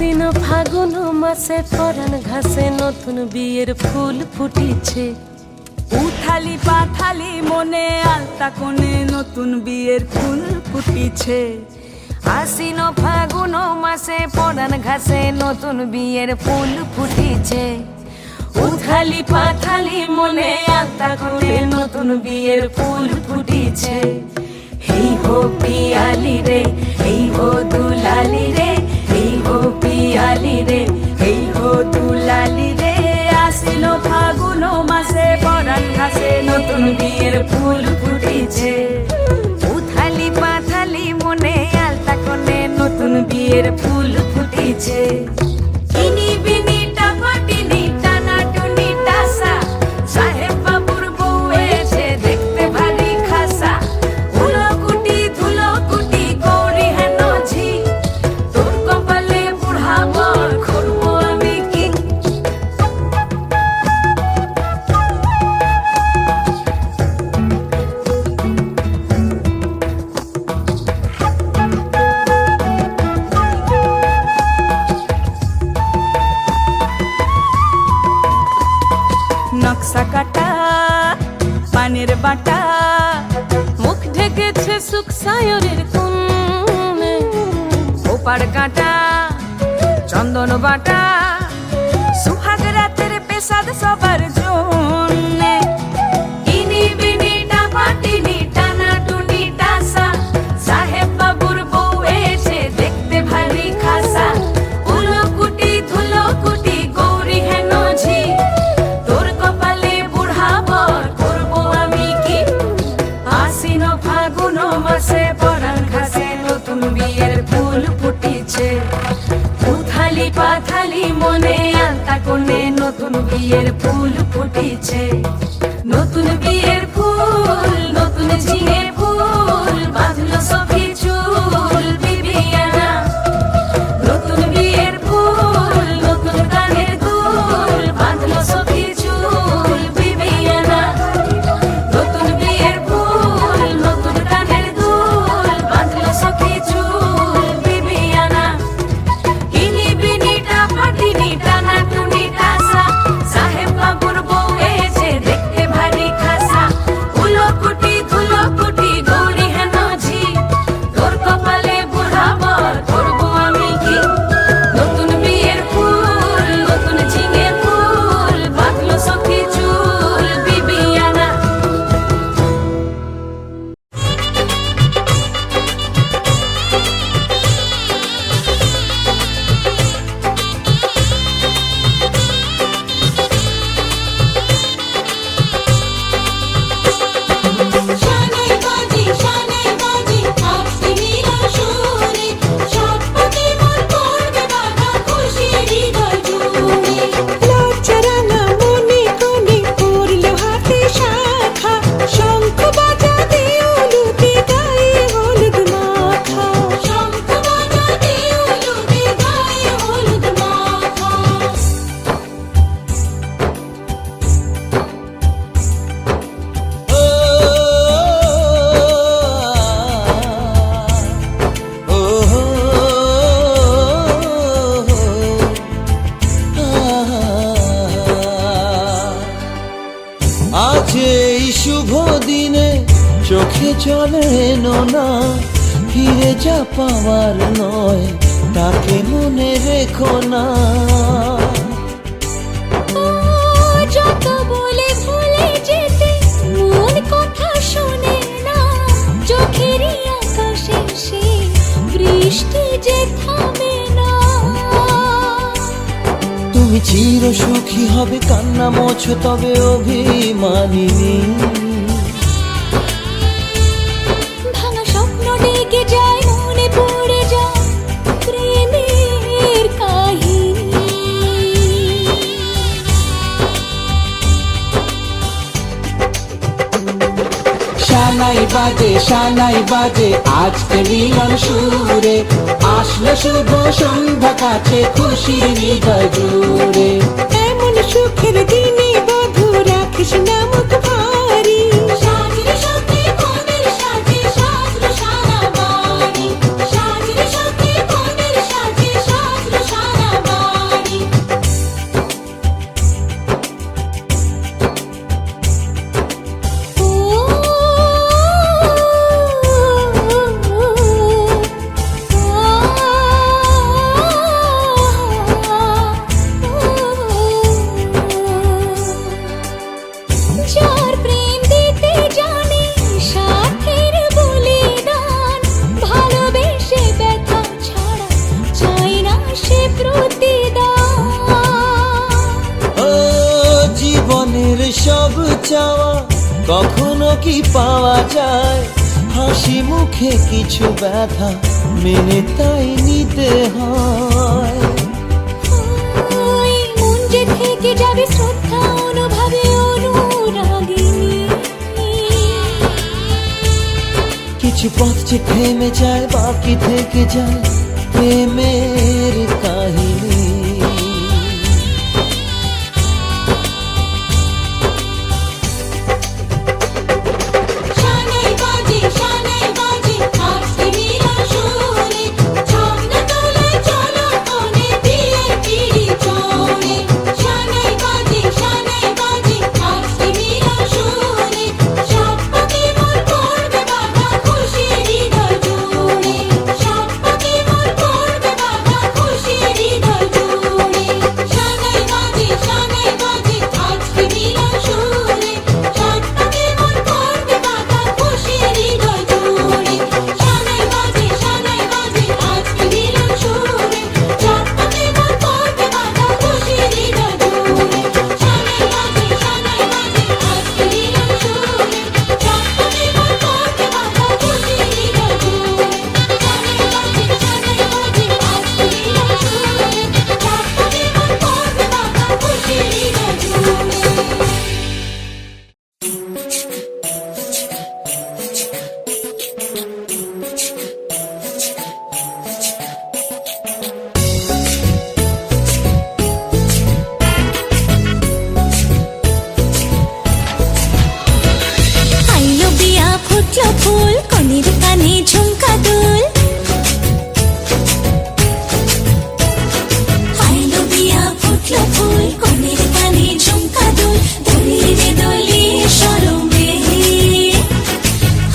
আশ্বিন ফাগুন মাসে পরাণ ঘাসে নতুন বিয়ের ফুল ফুটিছে। উথালি পাথালি মনে আলতা কোণে নতুন বিয়ের ফুল ফুটিছে। আশ্বিন ফাগুন মাসে পরাণ ঘাসে নতুন বিয়ের ফুল ফুটিছে। উথালি পাথালি মনে আলতা কোণে নতুন বিয়ের ফুল ফুটিছে। এই হো পিয়ালি রে, এই হো দুলালি রে, এই হো পিয়ালি রে, এই হো দুলালি রে। আশ্বিন ফাগুন মাসে পরাণ ঘাসে নতুন বিয়ের ফুল ফুটিছে। উথালি পাথালি মনে আলতা কোণে নতুন বিয়ের ফুল ফুটিছে। ইনি বিনি টাপাটিনি টানা টুনি টাসা, সাহেব বাবুর বউ এসে দেখতে ভারী খাসা। উলকুটি ধুলকুটি গৌরী হেন ঝি, তোর কপালে বুড়া বর করবো আমি কি। নকশা কাটা পানের বাটা, মুখ ঢেকেছে সুখ সায়রের কোণে। ওপার কাটা চন্দন বাটা, সুহাগ রাতের পেশাদ সবার জন্যে। ইনি বিনি টাপাটিনি টানা টুনি টাসা, সাহেব বাবুর বউ এসে দেখতে ভারী খাসা। উলকুটি ধুলকুটি গৌরী হেন ঝি, তোর কপালে বুড়া বর করবো আমি কি। আশ্বিন ফাগুন মাসে পরাণ ঘাসে নতুন বিয়ের ফুল ফুটিছে। উথালি পাথালি মনে আলতা কোণে নতুন বিয়ের ফুল ফুটিছে। নতুন বিয়ের ফুল নতুন ঝিঙে ফুল, বাঁধলো সখী চুল বিবিয়ানা। নতুন বিয়ের ফুল নতুন কানের দুল, বাঁধলো সখী চুল বিবিয়ানা। নতুন বিয়ের ফুল নতুন কানের দুল, বাঁধলো সখী চুল বিবিয়ানা। ইনি বিনি টাপাটিনি টানা টুনি টাসা, সাহেব বাবুর বউ এসে দেখতে ভারী খাসা। উলকুটি ধুলকুটি গৌরী হেন ঝি, তোর কপালে বুড়া বর করবো আমি কি। নতুন বিয়ের ফুল নতুন ঝিঙে ফুল, বাঁধলো সখী চুল বিবিয়ানা। শানাই বাজে আজকে মিলন সুরে, সৎপথে মন করবে বাধা খুশির হৃদয় জুড়ে। লজ্জারাঙা মনে কোণে পড়লো হাতে শাখা, শঙ্খ বাজাতে উলুতে গায়ে হলুদ মাখা। শঙ্খ বাজাতে উলুতে গায়ে হলুদ মাখা। আজ এই শুভ দিনে চোখে চলে নোনা, ফিরে যা পাওয়ার নয় তাকে মনে রেখো না। যত বলে ভুলে যেতে মন কথা শোনে না, চোখেরই আকাশে সে বৃষ্টি যে থামে না। তুমি চির সুখী হবে কান্না মোছো তবে অভিমানিনী। ভাঙা স্বপ্ন ডেকে যায় মনে পড়ে যায় প্রেমের কাহিনী। শানাই বাজে আজকে মিলন সুরে, আসলো শুভ সন্ধ্যা কাছে খুশির হৃদয় জুড়ে। এমন সুখের দিনে বধূ রাখিস না মুখ ভারী, সাজরে সাথে কোণের সাজে সাজলো সারা বাড়ি। সাজরে সাথে কোণের সাজে সাজলো সারা চাওয়া কখনো কি পাওয়া যায়? হাসি মুখে কিছু ব্যথা মেনে তাই নিতে হয়। ওই মন যে থেকে যাবে শ্রদ্ধা অনুভবে অনুরাগিনী। কিছু পথ যে থেমে যায়, বাকি থেকে যায় প্রেমের কাহিনী। শানাই বাজে আজকে মিলন সুরে, ঝর্ণা তোলায় চলো কোণে বিয়ের পিঁড়ি চড়ে। শানাই বাজে আজকে মিলন সুরে, সব পাখি মোর করবে বাধা খুশি হৃদয় জুড়ে। সব পাখি মোর করবে বাধা খুশি হৃদয় জুড়ে। শানাই বাজে আজকে মিলন সুরে, সব পাখি মোর করবে বাধা খুশি হৃদয় জুড়ে। শানাই বাজে আজকে মিলন সুরে, সব পাখি মোর করবে বাধা খুশি হৃদয় জুড়ে। শানাই বাজে আজকে মিলন সুরে, সব পাখি মোর করবে বাধা খুশি হৃদয় জুড়ে। শানাই বাজে আজকে মিলন সুরে, সব পাখি মোর করবে বাধা খুশি হৃদয় জুড়ে। আইলো বিয়া ফুটলো ফুল, কনের কানে ঝুমকা দুল। আইলো বিয়া ফুটলো ফুল, কনের কানে ঝুমকা দুল। দোলিয়ে রে দোলিয়ে শরমে।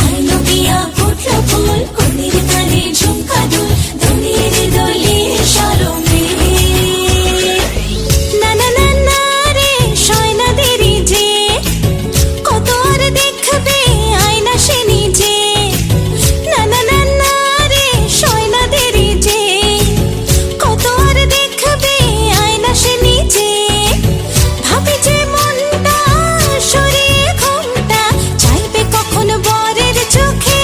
আইলো বিয়া ফুটলো ফুল, কনের কানে ঝুমকা দুল। দোলিয়ে রে দোলিয়ে শরমে। না না না না রে শয়না দেরি যে, কত আর দেখবে আয়না সে নিজে। না না না না রে শয়না দেরি যে, কত আর দেখবে আয়না সে নিজে। ভাবে যে মনটা সরিয়ে ঘোমটা, চাইবে কখন বরের চোখে।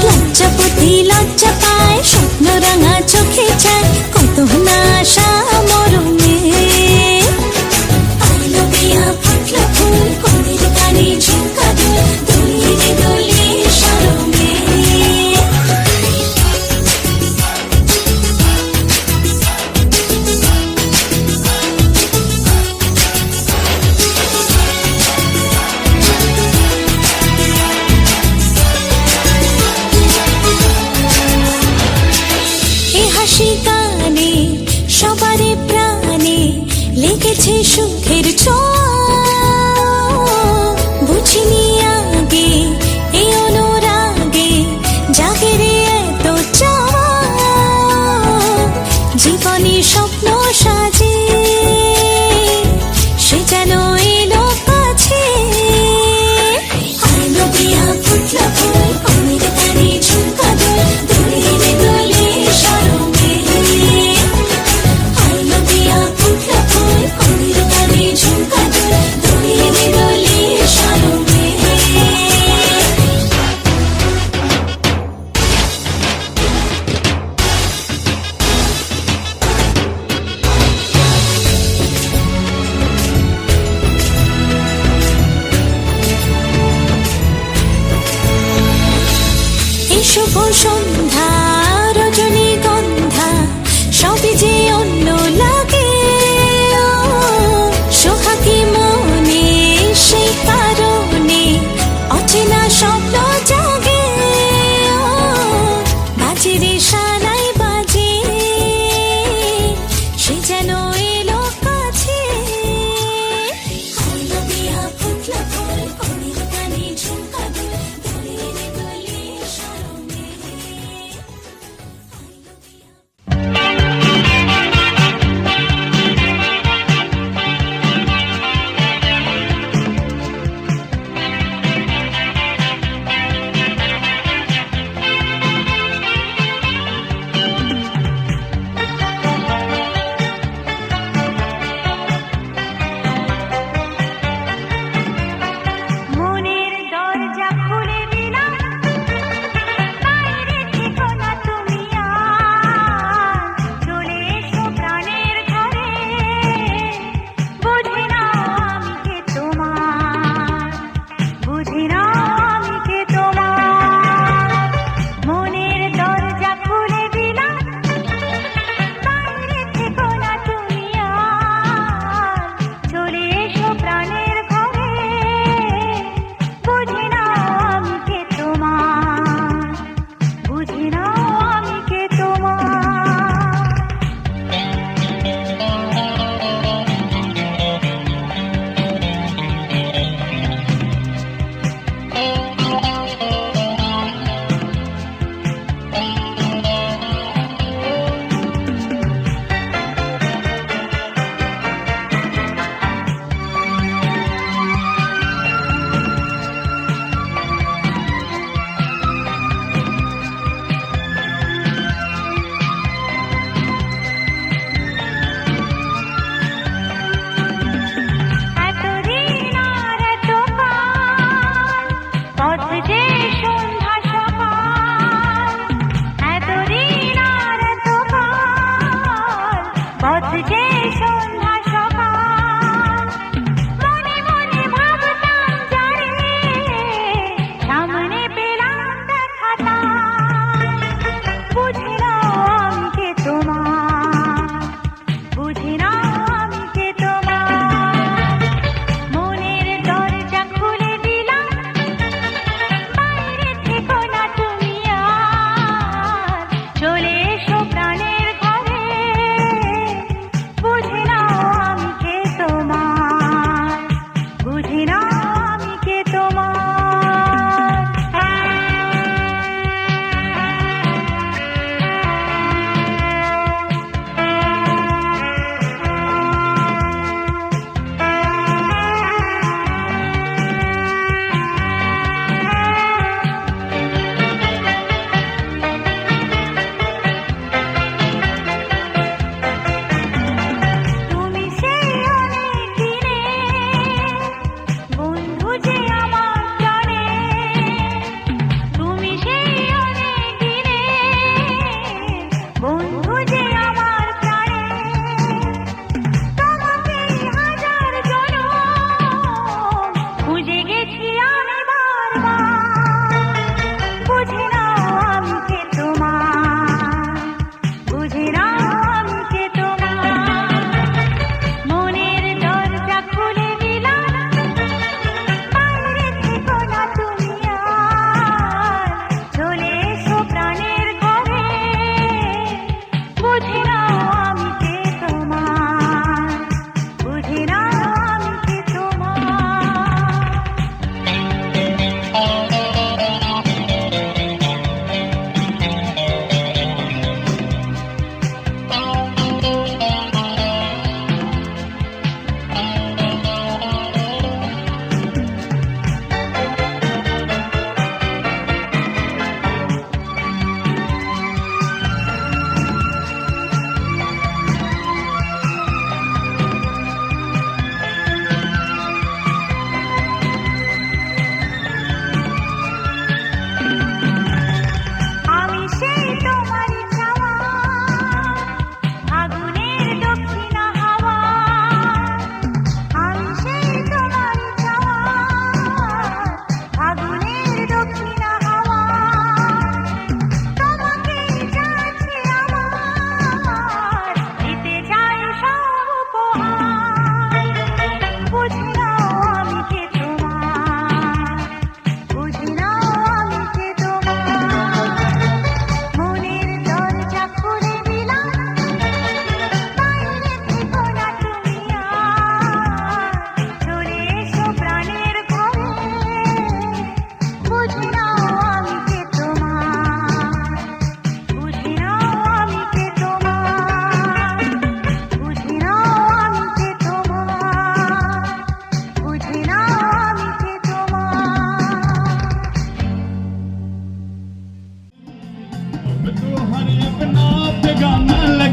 লজ্জাপতি লজ্জা পায়, স্বপ্ন রাঙা চোখে চায়, কত না আশা মরণে। আইলো বিয়া ফুটলো ফুল, কনের কানে ঝুমকা দুল। দোলিয়ে রে দোলিয়ে শরমে। এ হাসি গানে সবারে প্রাণে লেগেছে সুখের ছোঁয়া। বুঝিনি আগে এই অনুরাগে জাগে রে এত চাওয়া। জীবনে স্বপ্ন সাজে সে যেন এলো কাছে। আইলো বিয়া ফুটলো ফুল, কনের কানে ঝুমকা দুল। দোলিয়ে রে দোলিয়ে শরমে। আইলো বিয়া ফুটলো ফুল, কনের কানে ঝুমকা দুল। দোলিয়ে রে দোলিয়ে শরমে। এই শুভ সন্ধ্যা রজনীগন্ধা সবই যে অন্য লাগে। সোহাগী মনে সেই কারণে অচেনা স্বপ্ন জাগে। বাজে রে শানাই বাজে, সে যেন এলো কাছে। আইলো বিয়া ফুটলো ফুল, কনের কানে ঝুমকা দুল। দোলিয়ে রে দোলিয়ে শরমে।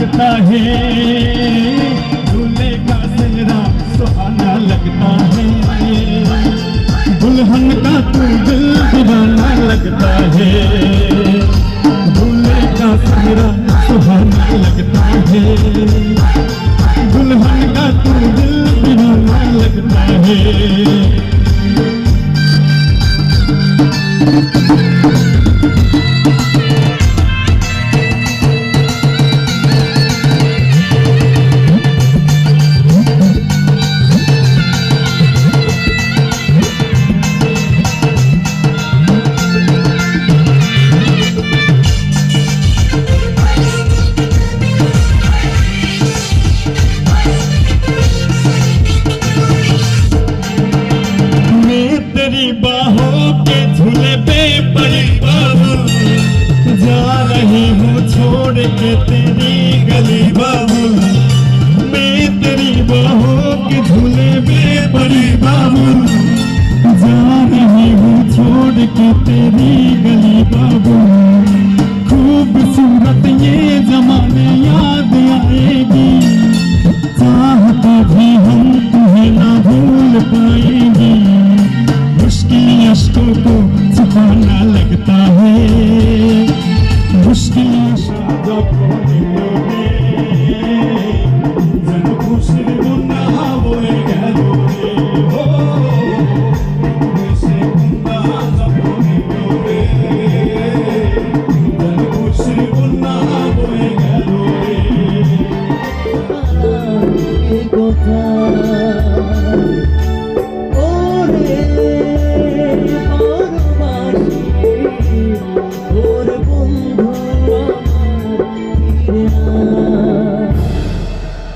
लगता है, दूल्हे का सेहरा सुहाना लगता है, दुल्हन का तू दिल दीवाना लगता है, दूल्हे का सेहरा सुहाना लगता है, दुल्हन का तू दिल दीवाना लगता है। तेरी बाहों के झूले पे पड़ी बाबू, जा रही हूँ छोड़ के तेरी गली बाबू, मैं तेरी बाहों के झूले पे पड़ी बाबू, जा रही हूँ छोड़ के तेरी गली बाबू, खूबसूरत ये जमाने याद आएगी, चाहते भी हम तुम्हें ना भूल पाएंगे, मुश्किल अश्कों को छुपाना लगता है, मुश्किल शब्दों को मिलोगे, जन खुशी गुनाह बोए गलोगे, हो वैसे गुनाह सब मिलोगे, जन खुशी गुनाह बोए गलोगे।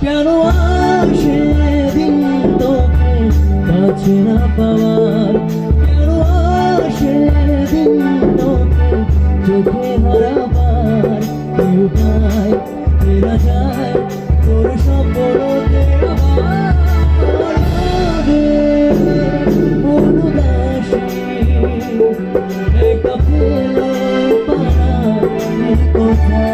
কেন আসে দিন তোকে কাছে না পাওয়ার, কেন আসে দিন তোকে চোখে হারাবার, কি উপায় ফেরা যায় তোর স্বপ্নতে আবার, অনুদাসী একা ফেলে পারার কথা,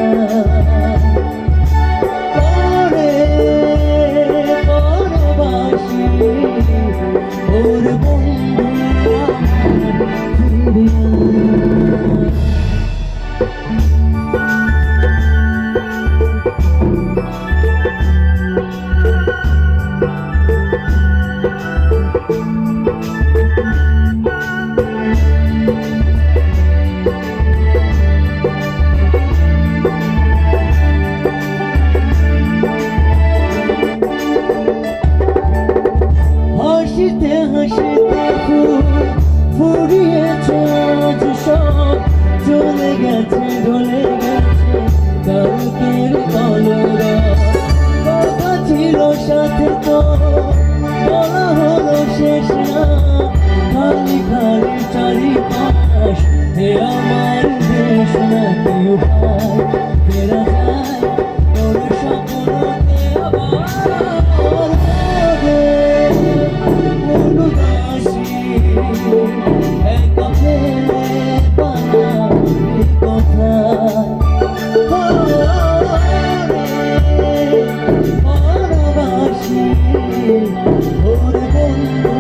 ওর বন্ধু হাসিতে হাসিতে ফুরিয়েছে আজ সব, চলে গেছে ঢলে গেছে কালকের কলরা, কথা ছিল সাথে তো বলা হলো শেষ না, খালি খালি চারিপাশ হে আমার দেশ না, কি উপায় ফেরা যায় তোর স্বপ্নতে আবার, একা ফেলে পারার কথা, ভালোবাসি ওর বন্ধু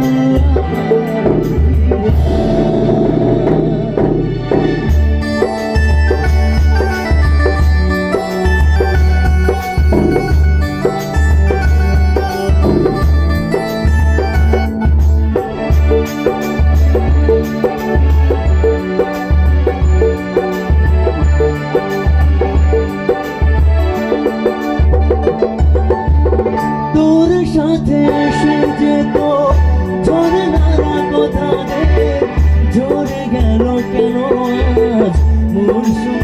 তোর সাথে এসে যেত ঝরনারা কথা রে, ঝরে গেল কেন আজ মরশুম